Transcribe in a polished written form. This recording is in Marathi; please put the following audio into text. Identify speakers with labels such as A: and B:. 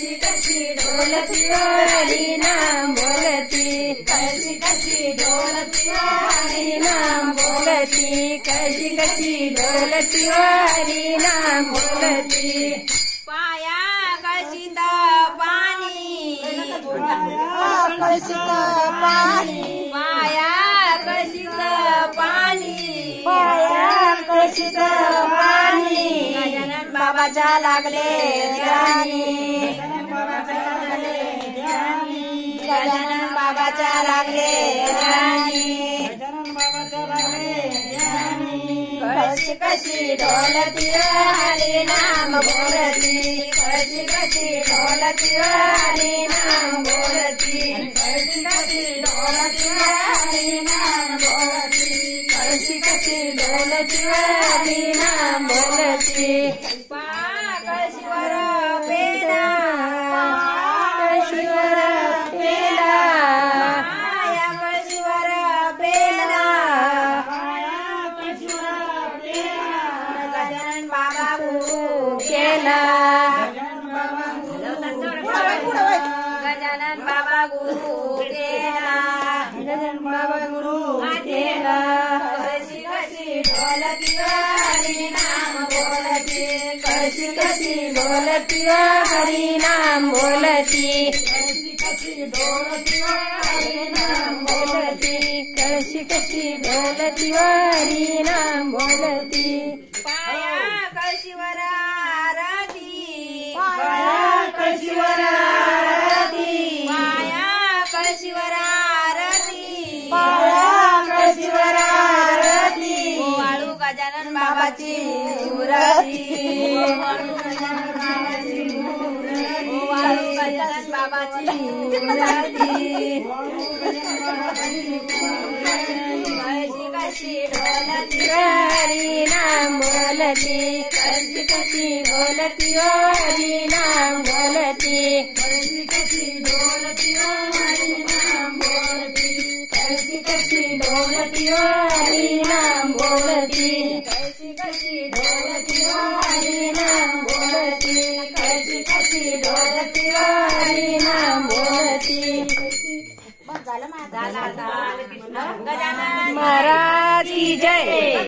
A: कशी कशी ढोलती हरी नाम बोलती, कशी कशी ढोलती हरी नाम बोलती, कशी कशी ढोलती हरी नाम बोलती।
B: पाया कशीत पाणी,
A: कशीत पाणी,
B: पाया कशीत पाणी,
A: पाया कशीत पाणी,
B: गजानन बाबाच्या लागले ध्यानी, गजानन बाबाच्या लागले ध्यानी,
A: कशी कशी ढोलती हरी नाम बोलती, कशी कशी ढोलती हरी नाम बोलती, कशी कशी ढोलती हरी नाम बोलती, कशी कशी ढोलती हरी नाम बोलती।
B: कशीवर पेला,
A: कशीवर पेला,
B: पाया कशीवर पेला, गजानन बाबा गुरु
A: केला,
B: गजानन बाबा गुरु केला,
A: गजानन बाबा गुरु केला।
B: कशी कशी ढोलती हरी नाम बोलती,
A: कशी कशी ढोलती हरी नाम बोलती, कशी कशी ढोलती हरी नाम बोलती, कशी कशी ढोलती हरी नाम बोलती।
B: पाया कशीवर आरती,
A: पाया कशीवर आरती,
B: पाया कशीवर आरती,
A: पाया कशीवर आरती,
B: वाळू गजानन बाबाची मूर्ती, वाळू गजानन बाबाची मूर्ती, कशी कशी ढोलती
A: हरी नाम बोलती, कशी कशी ढोलती हरी नाम बोलती, कशी कशी ढोलती हरी नाम बोलती, कशी कशी ढोलती हरी नाम बोलती, कशी कशी ढोलती हरी नाम बोलती, कशी कशी ढोलती हरी नाम बोलती।
B: झालं गजानन
A: महाराज की जय।